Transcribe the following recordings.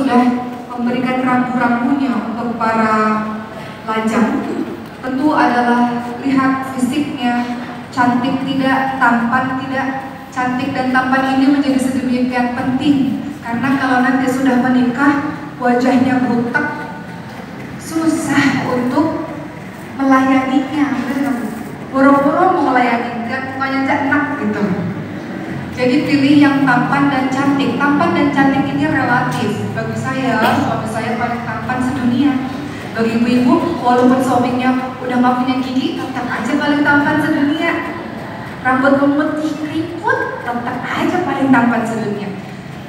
sudah memberikan rambu-rambunya untuk para lajang. Tentu adalah lihat fisiknya, cantik tidak, tampan tidak. Cantik dan tampan ini menjadi sedemikian penting karena kalau nanti sudah menikah wajahnya butek, susah untuk melayaninya. Boro-boro mau melayani, mukanya aja enak gitu. Jadi pilih yang tampan dan cantik. Tampan dan cantik ini relatif. Bagi saya, suami saya paling tampan sedunia. Bagi ibu-ibu, walaupun suaminya udah gak punya gigi, tetap aja paling tampan sedunia. Rambut memutih, keriput, tetap aja paling tampan sedunia.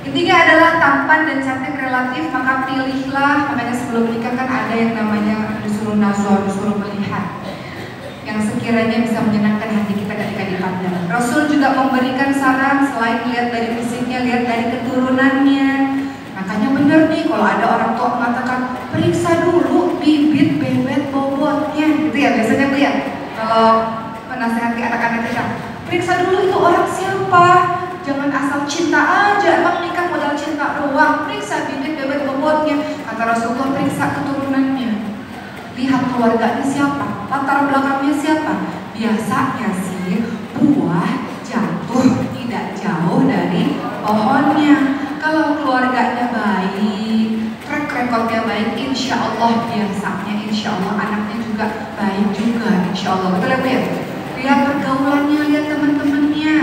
Intinya adalah tampan dan cantik relatif, maka pilihlah. Makanya sebelum menikah kan ada yang namanya disuruh nazar, disuruh melihat yang sekiranya bisa menyenangkan hati kita ketika dipandang. Rasul juga memberikan saran selain lihat dari fisiknya, lihat dari keturunannya. Makanya benar nih kalau ada orang tua mengatakan periksa dulu bibit, bebet, bobotnya, gitu ya biasanya tuh ya. Kalau menasihati anak-anak kita, periksa dulu itu orang siapa. Jangan asal cinta aja, emang nikah modal cinta doang. Periksa bibit, bebet, bobotnya. Kata Rasulullah, periksa keturunannya. Lihat keluarganya siapa, latar belakangnya siapa. Biasanya sih buah jatuh tidak jauh dari pohonnya. Kalau keluarganya baik, track recordnya baik, insya Allah biasanya, insya Allah anaknya juga baik juga, insya Allah. Betul ya? Lihat pergaulannya, lihat teman-temannya.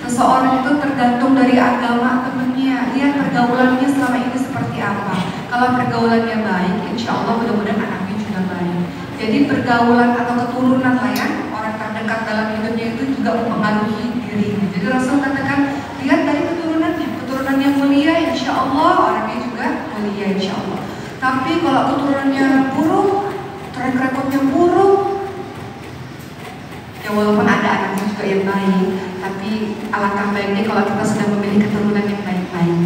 Seseorang itu tergantung dari agama temannya. Lihat pergaulannya selama ini seperti apa. Kalau pergaulannya baik, insya Allah mudah-mudahan anaknya juga baik. Jadi pergaulan atau keturunan lah ya, orang terdekat dalam hidupnya itu juga mempengaruhi dirinya. Jadi Rasul katakan, lihat dari keturunannya. Keturunannya mulia, insya Allah orangnya juga mulia, insya Allah. Tapi kalau keturunannya buruk, track recordnya buruk, ya walaupun ada anaknya juga yang baik, tapi alangkah baiknya kalau kita sudah memilih keturunan yang baik-baik.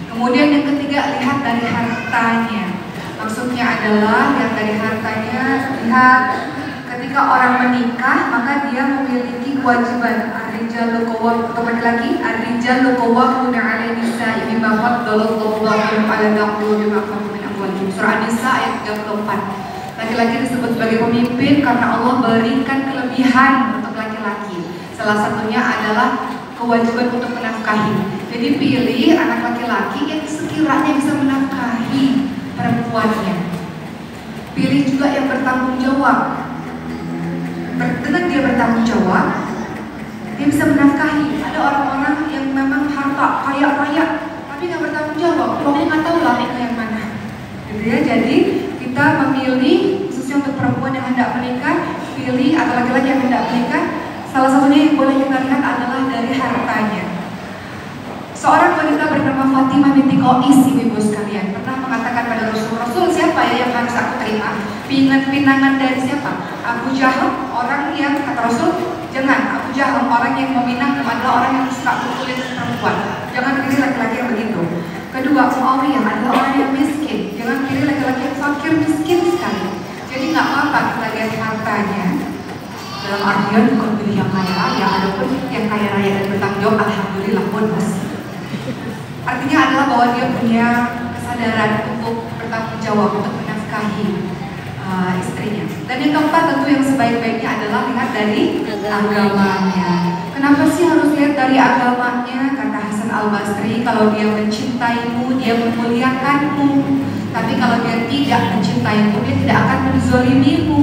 Kemudian yang ketiga, lihat dari hartanya. Maksudnya adalah lihat dari hartanya, lihat ketika orang menikah maka dia memiliki kewajiban. Ar-rijalu qawwam, untuk laki-laki, ar-rijalu qawwamuna 'ala nisa'i bima faddalallahu ba'dahum 'ala ba'din bima anfaqu min amwalihim. Surah An-Nisa ayat 34. Laki-laki disebut sebagai pemimpin karena Allah berikan kelebihan untuk laki-laki. Salah satunya adalah kewajiban untuk menafkahi. Jadi pilih anak laki-laki yang sekiranya bisa menafkahi perempuannya. Pilih juga yang bertanggung jawab. Dengan dia bertanggung jawab, dia bisa menafkahi. Ada orang-orang yang memang harta kaya raya, tapi nggak bertanggung jawab. Pokoknya nggak tahu lah nikah yang mana. Gitu ya. Jadi kita memilih khususnya untuk perempuan yang hendak menikah, pilih atau laki-laki yang hendak menikah. Salah satunya yang boleh kita lihat adalah dari hartanya. Seorang wanita bernama Fatimah binti Qais, ibu sekalian, pernah mengatakan pada Rasul, siapa ya yang harus aku terima? Pinangan dari siapa? Abu Jahal, orang yang, kata Rasul, jangan. Abu Jahal, orang yang meminang adalah orang yang suka pukulin perempuan. Jangan pilih laki-laki yang begitu. Kedua, Muawiyah adalah orang yang miskin. Jangan pilih laki-laki yang fakir, miskin sekali. Jadi nggak apa-apa kita lihat hartanya. Dalam artian bukan pilih yang kaya raya, adapun yang kaya raya dan bertanggung jawab, alhamdulillah bonus. Artinya adalah bahwa dia punya kesadaran untuk bertanggung jawab, untuk menafkahi istrinya. Dan yang keempat tentu yang sebaik-baiknya adalah lihat dari agamanya. Kenapa sih harus lihat dari agamanya? Kata Hasan Al-Basri, kalau dia mencintaimu, dia memuliakanmu. Tapi kalau dia tidak mencintaimu, dia tidak akan menzolimimu.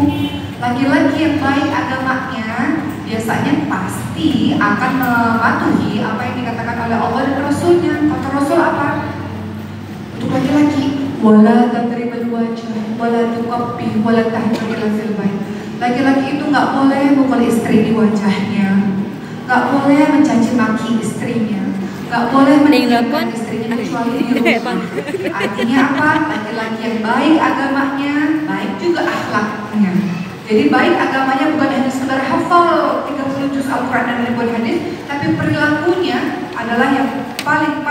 Laki-laki yang baik agamanya biasanya pasti akan mematuhi apa yang dikatakan oleh Allah dan Rasulnya. Kata Rasul apa? Untuk laki-laki, wala tadribul wajah, wala tuqabbih, wala tahjur ila fil bait. Laki-laki itu nggak boleh mukul istri di wajahnya, nggak boleh mencaci maki istrinya, nggak boleh meninggalkan istrinya kecuali di rumah. Artinya apa? Laki-laki yang baik agamanya, baik juga akhlaknya. Jadi baik agamanya bukan hanya sekedar hafal 30 juz Al-Quran dan ribuan hadis, tapi perilakunya adalah yang paling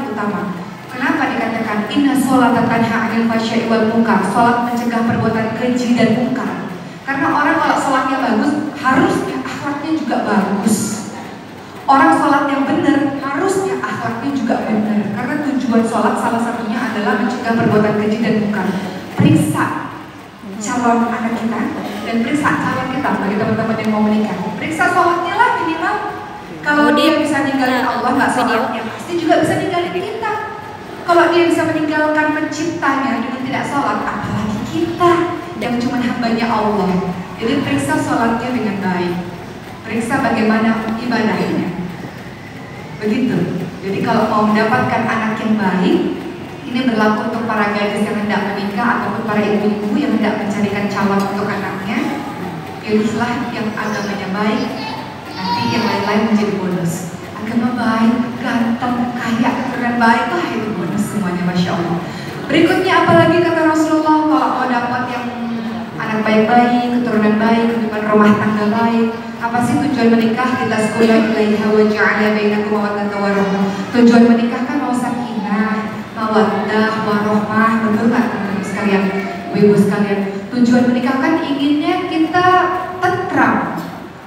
utama. Kenapa dikatakan inna sholata tanha 'anil fahsya'i wal munkar? Salat mencegah perbuatan keji dan mungkar. Karena orang kalau salatnya bagus, harusnya akhlaknya juga bagus. Orang salat yang benar, harusnya akhlaknya juga benar. Karena tujuan salat salah satunya adalah mencegah mencegah perbuatan keji dan munkar. Periksa calon anak kita dan periksa calon kita bagi teman-teman yang mau menikah. Periksa sholatnya lah minimal. Kalau dia bisa ninggalin Allah nggak sholat, ya pasti juga bisa ninggalin kita. Kalau dia bisa meninggalkan penciptanya dengan tidak sholat, apalagi kita yang cuma hambanya Allah. Jadi periksa sholatnya dengan baik, periksa bagaimana ibadahnya. Begitu. Jadi kalau mau mendapatkan anak yang baik, ini berlaku untuk para gadis yang hendak menikah ataupun para ibu-ibu yang hendak mencarikan calon untuk anaknya. Pilihlah yang agamanya baik, nanti yang lain-lain menjadi bonus. Agama baik, ganteng, kaya, keren, baik, lah itu bonus semuanya, Masya Allah. Berikutnya apalagi kata Rasulullah, kalau mau dapat yang anak baik-baik, keturunan baik, kehidupan rumah tangga baik, apa sih tujuan menikah? Kita sekolah ilaiha wa ja'ala bainakum mawaddatan wa rahmah. Tujuan menikah kan mau sakinah, mawaddah, warahmah, betul nggak teman-teman sekalian, ibu sekalian? Tujuan menikah kan inginnya kita tentram,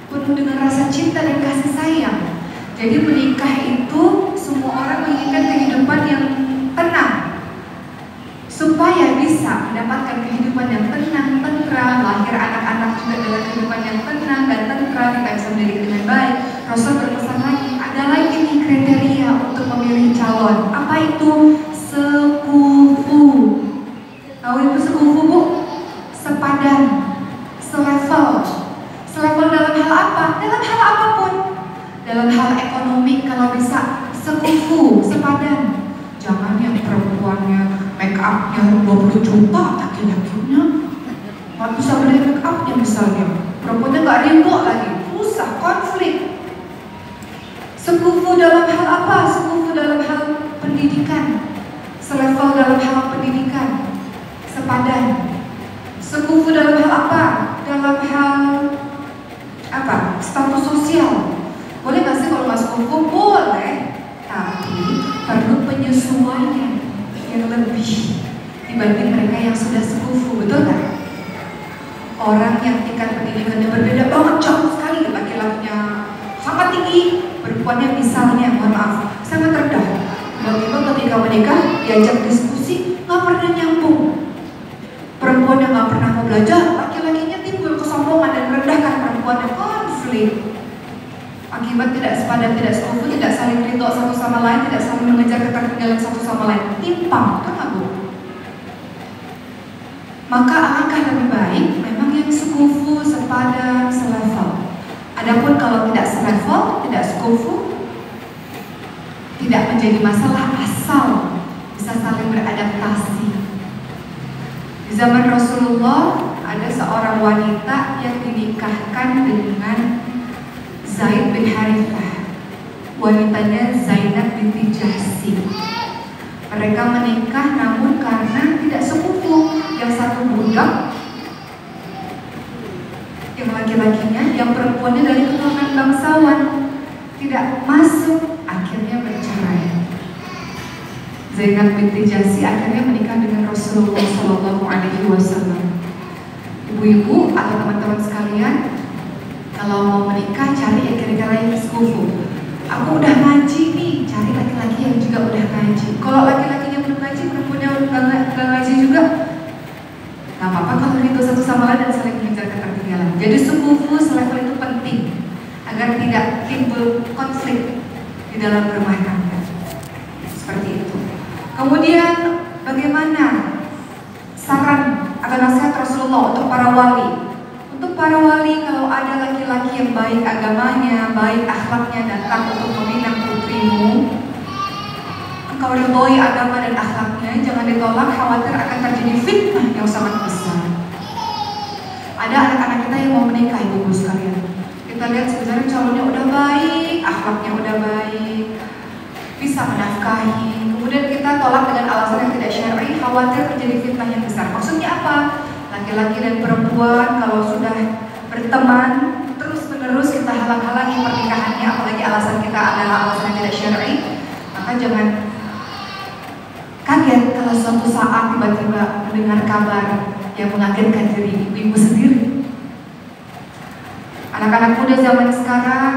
penuh dengan rasa cinta dan kasih sayang. Jadi menikah itu semua orang menginginkan kehidupan yang tenang, supaya bisa mendapatkan kehidupan yang tenang, tentram, lahir anak-anak juga dengan kehidupan yang tenang dan tentram, kita bisa mendidik dengan baik. Rasul berpesan lagi, ada lagi nih kriteria untuk memilih calon. Apa itu? Sekufu. Tahu itu sekufu, Bu? Sepadan, selevel. Selevel dalam hal apa? Dalam hal apapun. Dalam hal ekonomi kalau bisa sekufu, sepadan. Jangan yang perempuannya make upnya 20 juta, laki-lakinya nggak bisa beli make upnya misalnya. Perempuannya nggak rimbo lagi, susah, konflik. Sekufu dalam hal apa? Sekufu dalam hal pendidikan, selevel dalam hal pendidikan, sepadan. Sekufu dalam hal apa? Dalam hal apa? Status sosial. Boleh nggak sih kalau nggak sekufu? Boleh, tapi perlu penyesuaian yang lebih dibanding mereka yang sudah sekufu, betul nggak? Orang yang tingkat pendidikannya berbeda banget, jauh sekali, laki-lakinya sangat tinggi, perempuannya misalnya, mohon maaf, sangat rendah. Tiba-tiba ketika menikah, diajak diskusi, nggak pernah nyambung. Perempuannya nggak pernah mau belajar, laki-lakinya timbul kesombongan dan merendahkan perempuannya, konflik. Akibat tidak sepadan, tidak sekufu, tidak saling ridho satu sama lain, tidak saling mengejar ketertinggalan satu sama lain, timpang, kan Bu? Maka alangkah lebih baik memang yang sekufu, sepadan, selevel. Adapun kalau tidak selevel, tidak sekufu, tidak menjadi masalah asal bisa saling beradaptasi. Di zaman Rasulullah ada seorang wanita yang dinikahkan dengan Zaid bin Harithah. Wanitanya Zainab binti Jahsy. Mereka menikah namun karena tidak sekufu. Yang satu budak, yang laki-lakinya, yang perempuannya dari keturunan bangsawan, tidak masuk, akhirnya bercerai. Zainab binti Jahsy akhirnya menikah dengan Rasulullah SAW. Ibu-ibu atau teman-teman sekalian, kalau mau menikah cari yang kira-kira yang sekufu. Aku udah ngaji nih, cari laki-laki yang juga udah ngaji. Kalau laki-lakinya belum ngaji, perempuannya nggak ngaji juga, nggak apa-apa kalau itu satu sama lain dan saling mengejar ketertinggalan. Jadi sekufu, selevel itu penting agar tidak timbul konflik di dalam rumah tangga. Seperti itu. Kemudian bagaimana saran atau nasihat Rasulullah untuk para wali? Untuk para wali, kalau ada laki-laki yang baik agamanya, baik akhlaknya datang untuk meminang putrimu, engkau ridhoi agama dan akhlaknya, jangan ditolak, khawatir akan terjadi fitnah yang sangat besar. Ada anak-anak kita yang mau menikah, ibu-ibu sekalian. Kita lihat sebenarnya calonnya udah baik, akhlaknya udah baik, bisa menafkahi. Kemudian kita tolak dengan alasan yang tidak syar'i, khawatir terjadi fitnah yang besar. Maksudnya apa? Laki-laki dan perempuan kalau sudah berteman terus-menerus kita halang-halangi pernikahannya, apalagi alasan kita adalah alasan yang tidak syar'i, maka jangan kaget kalau suatu saat tiba-tiba mendengar kabar yang mengagetkan diri ibu-ibu sendiri. Anak-anak muda zaman sekarang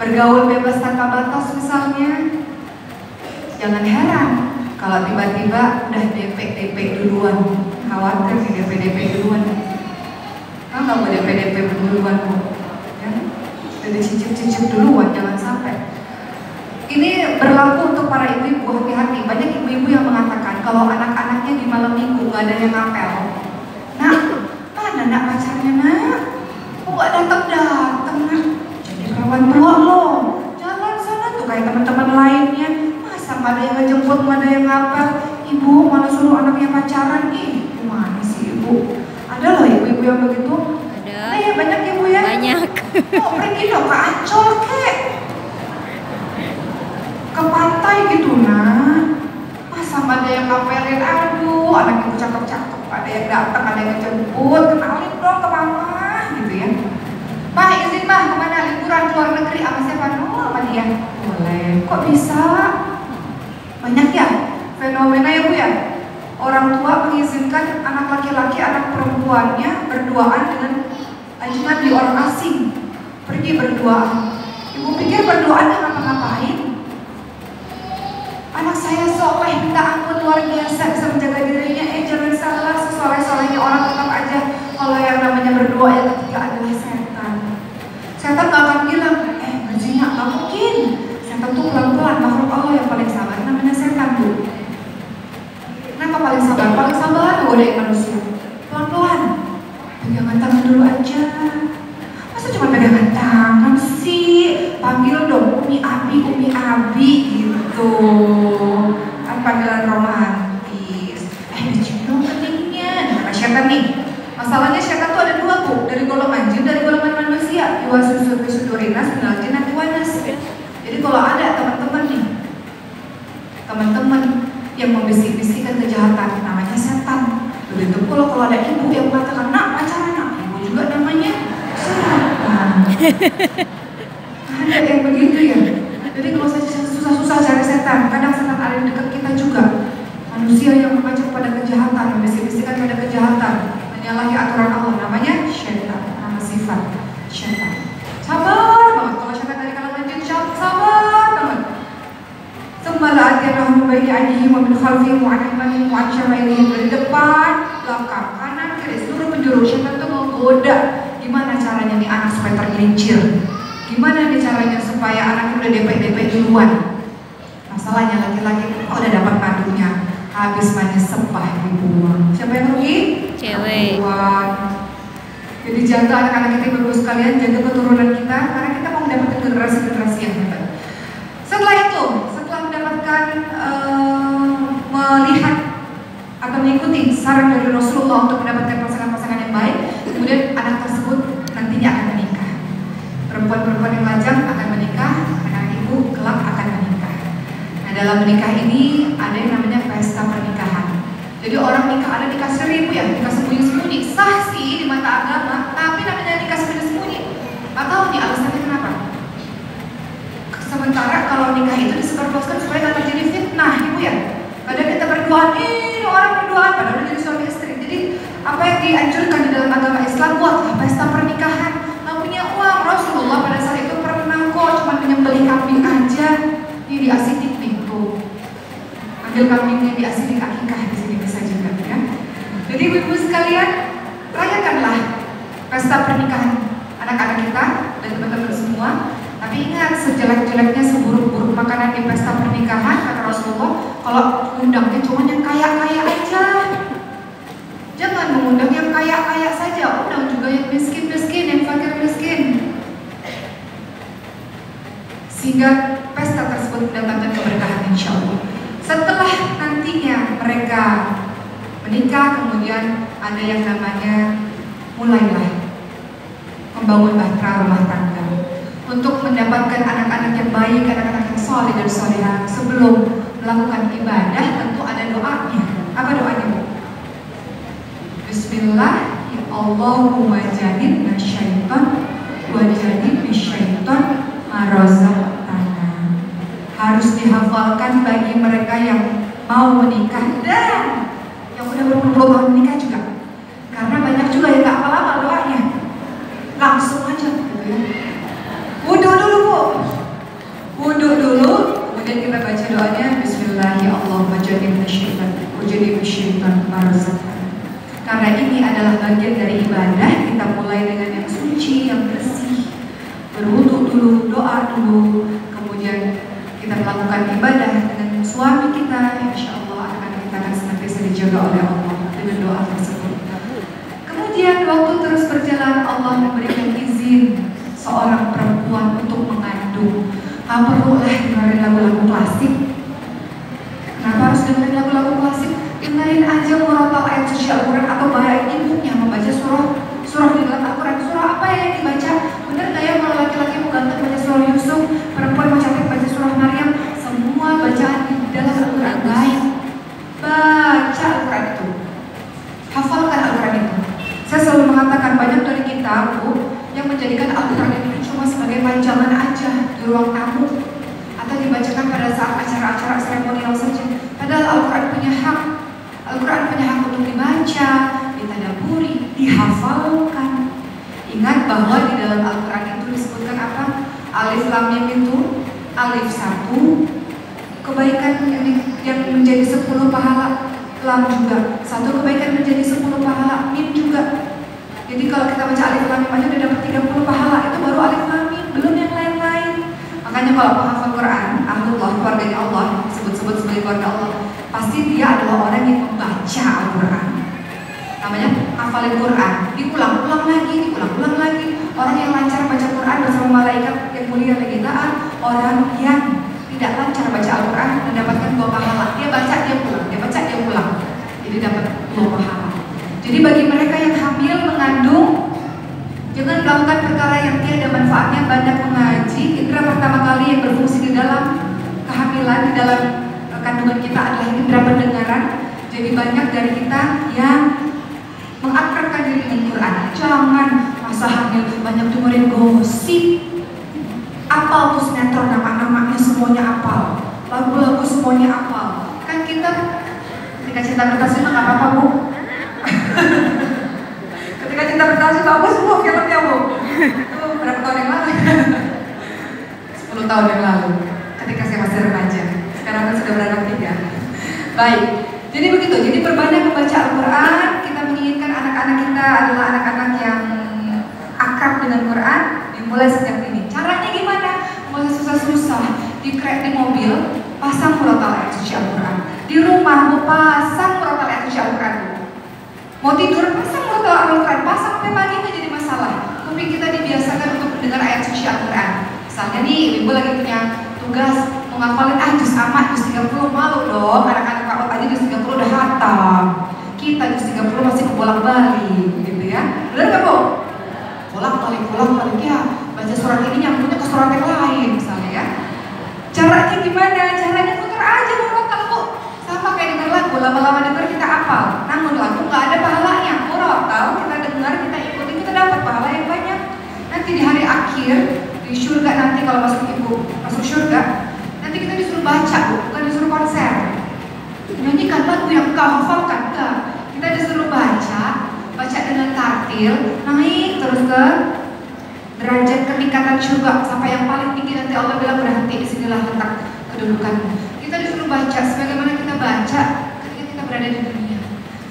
bergaul bebas tanpa batas misalnya, jangan heran Kalau tiba-tiba udah DP duluan, khawatir nih DP duluan. Nggak boleh DP duluan kok, ya? Udah dicicip duluan, jangan sampai. Ini berlaku untuk para ibu-ibu, hati-hati. Banyak ibu-ibu yang mengatakan kalau anak-anaknya di malam minggu nggak ada yang ngapel. Nak, mana nak pacarnya nak? Kok nggak datang nak? Jadi kawan tua loh. Jalan sana tuh kayak teman-teman lainnya. Masa nggak ada yang ngejemput, nggak ada yang ngapel? Ibu malah suruh anaknya pacaran. Ih, gimana sih ibu? Ada loh ibu-ibu yang begitu. Ada ya, banyak ibu ya. Banyak. Oh, pergi dong ke Ancol kek, ke pantai gitu nah. Masa nggak ada yang ngapelin? Aduh, anak ibu cakep-cakep, ada yang datang, ada yang ngejemput, kenalin dong ke mama gitu ya. Mah izin mah kemana liburan ke luar negeri sama siapa? Oh, sama dia. Boleh. Kok bisa? Banyak ya fenomena ya Bu ya. Orang tua mengizinkan anak laki-laki, anak perempuannya berduaan dengan ajnabi orang asing, pergi berduaan. Ibu pikir berduaan dengan ngapa-ngapain? Anak saya soleh, minta ampun luar biasa, bisa menjaga dirinya. Jangan salah, sesoleh-solehnya orang tetap aja kalau yang namanya berdoa yang ketiga adalah setan. Setan gak akan bilang, berzina, gak mungkin. Setan tuh pelan-pelan, makhluk Allah yang paling sabar, namanya setan tuh. Kenapa paling sabar? Paling sabar godain manusia. Pelan-pelan, pegangan tangan dulu aja. Masa cuma pegangan tangan sih? Panggil dong Umi Abi gitu. Kan panggilan romantis. Dicium dong keningnya. Nah, setan nih. Masalahnya setan tuh ada dua Bu, dari golongan jin, dari golongan manusia. Iwasudurinas, minal jinnati wan nas. Jadi kalau ada teman-teman yang membisik-bisikkan kejahatan, namanya setan. Begitu pula kalau ada ibu yang mengatakan, nak pacaran nak, ibu juga namanya setan. Ada yang begitu ya. Jadi kalau saya susah-susah cari setan, kadang setan ada di dekat kita juga. Manusia yang mengajak pada kejahatan, membisik-bisikkan pada kejahatan, menyalahi aturan Allah, namanya syaitan, nama sifat syaitan. Sabar banget, kalau syaitan dari kalangan jin, sabar banget. Sembala atiyanahum baini aydihim wa min khalfihim wa an aymanihim wa an syama'ilihim, dari depan, belakang, kanan, kiri, seluruh penjuru. Syaitan itu menggoda. Gimana caranya nih anak supaya tergelincir? Gimana nih caranya supaya anaknya udah DP duluan? Masalahnya laki-laki udah dapat madunya, habis mandi sepah dibuang. Siapa yang rugi? Cewek. Jadi jaga anak-anak kita ibu sekalian, jaga keturunan kita, karena kita mau mendapatkan generasi-generasi yang hebat. Setelah itu, setelah mendapatkan melihat atau mengikuti saran dari Rasulullah untuk mendapatkan pasangan-pasangan yang baik, kemudian anak tersebut nantinya akan menikah. Perempuan-perempuan yang lajang akan menikah, anak ibu kelak akan menikah. Nah, dalam menikah ini ada yang namanya pesta pernikahan. Jadi orang nikah, ada nikah siri Bu ya, nikah sembunyi-sembunyi. Sah sih di mata agama, tapi namanya nikah sembunyi-sembunyi. Gak tahu nih alasannya kenapa. Sementara kalau nikah itu disebarluaskan supaya gak terjadi fitnah Ibu ya. Kadang kita berduaan, orang berduaan padahal udah jadi suami istri. Jadi apa yang dianjurkan di dalam agama Islam, buatlah pesta pernikahan. Gak punya uang, Rasulullah pada saat itu pernah kok cuma menyembelih kambing aja. Ini diasidik nih tuh. Ambil kambingnya diasidik akikah di sini bisa juga ya. Jadi ibu-ibu sekalian, rayakanlah pesta pernikahan anak-anak kita dan teman-teman semua. Tapi ingat, sejelek-jeleknya, seburuk-buruk makanan di pesta pernikahan, kata Rasulullah, kalau undangnya cuma yang kaya-kaya aja. Jangan mengundang yang kaya-kaya saja, undang juga yang miskin-miskin, yang fakir miskin. Sehingga pesta tersebut mendatangkan keberkahan insya Allah. Setelah nantinya mereka menikah, kemudian ada yang namanya mulailah membangun bahtera rumah tangga. Untuk mendapatkan anak-anak yang baik, anak-anak yang soleh dan solehah, sebelum melakukan ibadah tentu ada doanya. Apa doanya Bu? Bismillah, ya Allahumma jannibna syaitan wa jannibna syaitan ma razaqtana. Harus dihafalkan bagi mereka yang mau menikah dan yang udah berpuluh-puluh tahun menikah juga. Karena banyak juga yang gak hafal doanya, langsung aja gitu ya. Wudhu dulu Bu, wudhu dulu, kemudian kita baca doanya Bismillah. Bismillah ya Allah wajadina syaitan wajadina syaitan marzaqna. Karena ini adalah bagian dari ibadah, kita mulai dengan yang suci, yang bersih, berwudu dulu, doa dulu, kemudian kita melakukan ibadah dengan suami kita, insya Allah anak-anak kita akan senantiasa dijaga oleh Allah dengan doa tersebut. Kemudian waktu terus berjalan, Allah memberikan izin seorang perempuan untuk mengandung. Gak perlu lah dengerin lagu-lagu klasik. Kenapa harus dengerin lagu-lagu klasik? Dengerin aja murotal ayat suci Al-Quran atau bahaya ibunya membaca surah di dalam Al-Quran. Surah apa yang dibaca? Bener gak ya kalau laki-laki mau ganteng baca surah Yusuf, perempuan mau cantik baca surah Maryam? Semua bacaan di dalam Al-Quran baik. Baca Al-Quran itu, hafalkan Al-Quran itu. Saya selalu mengatakan banyak dari kita Bu yang menjadikan Al-Quran itu cuma sebagai panjangan aja di ruang tamu atau dibacakan pada saat acara-acara seremonial saja. Padahal Al-Quran punya hak. Al-Quran punya hak untuk dibaca, ditadaburi, dihafalkan. Ingat bahwa di dalam Al-Quran itu disebutkan apa? Alif lam mim itu alif 1 kebaikan yang menjadi 10 pahala, lam juga 1 kebaikan menjadi 10 pahala, mim juga. Jadi kalau kita baca alif lam mim aja udah dapat 30 pahala, itu baru alif lam mim, belum yang lain-lain. Makanya kalau penghafal Quran, Ahlullah, keluarganya Allah, disebut-sebut sebagai keluarga Allah, pasti dia adalah orang yang membaca Al-Quran. Namanya hafalin Quran, diulang-ulang lagi. Orang yang lancar baca Quran bersama malaikat yang mulia lagi taat, orang yang tidak lancar baca Al-Quran mendapatkan 2 pahala. Dia baca, dia pulang, dia baca, dia pulang. Jadi dapat 2 pahala. Jadi bagi mereka yang hamil, mengandung, jangan melakukan perkara yang tiada manfaatnya. Banyak mengaji, indera pertama kali yang berfungsi di dalam kehamilan, di dalam kandungan kita adalah indera pendengaran. Jadi banyak dari kita yang mengakrabkan diri dengan Quran. Jangan masa hamil banyak dengerin gosip. Apal tuh sinetron, nama-namanya semuanya apal, lagu-lagu semuanya apal. Kan kita ketika cinta bertasbih mah nggak apa-apa Bu. Ketika cinta bertasbih bagus Bu filmnya Bu. Itu berapa tahun yang lalu? 10 tahun yang lalu. Ketika saya masih remaja. Sekarang kan sudah beranak 3. Baik. Jadi begitu. Jadi perbanyak membaca Al-Quran. Kita menginginkan anak-anak kita adalah anak-anak yang akrab dengan Quran. Dimulai sejak ini. Caranya gimana? Mulai susah-susah. Di mobil, pasang murotal ayat suci Al-Quran. Di rumah mau pasang murotal ayat suci Al-Quran. Mau tidur pasang murotal Al-Quran. Pasang sampai pagi nggak jadi masalah. Tapi kita dibiasakan untuk mendengar ayat suci Al-Quran. Misalnya nih, ibu lagi punya tugas menghafalin juz amat, juz 30, malu dong. Anak-anak Pak tadi juz 30 udah hatam. Kita juz 30 masih kebolak-balik, gitu ya. Benar nggak Bu? Bolak-balik ya. Baca surat ini nyambungnya ke surat yang lain, misalnya ya. Caranya gimana? Caranya putar aja murotal Bu. Sama kayak denger lagu, lama-lama denger kita hafal. Namun lagu nggak ada pahalanya. Murotal kita dengar, kita ikuti, kita dapat pahala yang banyak. Nanti di hari akhir di surga nanti kalau masuk surga, nanti kita disuruh baca Bu, bukan disuruh konser. Nyanyikan lagu yang kau hafalkan, enggak. Kita disuruh baca dengan tartil, naik terus ke derajat ketingkatan surga sampai yang paling tinggi. Nanti Allah bilang berhenti, disinilah letak kedudukanmu. Kita disuruh baca sebagaimana kita baca ketika kita berada di dunia.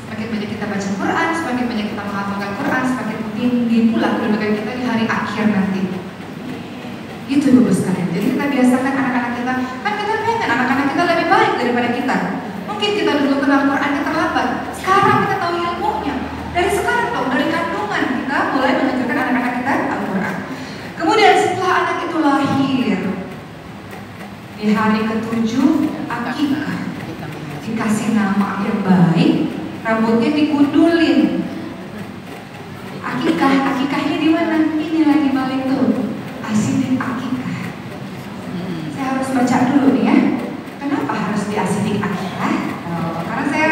Semakin banyak kita baca Quran, semakin banyak kita menghafalkan Quran, semakin tinggi pula kedudukan kita di hari akhir nanti. Itu Bapak sekalian. Jadi kita biasakan anak-anak kita, kan kita pengen anak-anak kita lebih baik daripada kita. Mungkin kita dulu kenal Qurannya terlambat. Sekarang kita tahu ilmunya. Dari sekarang dong, dari kandungan kita mulai mengajarkan anak-anak kita Al-Quran. Kemudian setelah anak itu lahir, di hari ke-7 akikah, dikasih nama yang baik, rambutnya digundulin. Akikahnya di mana? Ini lagi balik tuh. Asidik akikah. Saya harus baca dulu nih ya. Kenapa harus diasidik akikah? Karena saya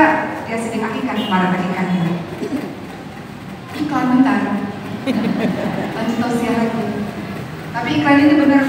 diasidik akikah kemarin akikahnya. Iklan bentar. Lanjut tausiah lagi. Tapi iklan ini benar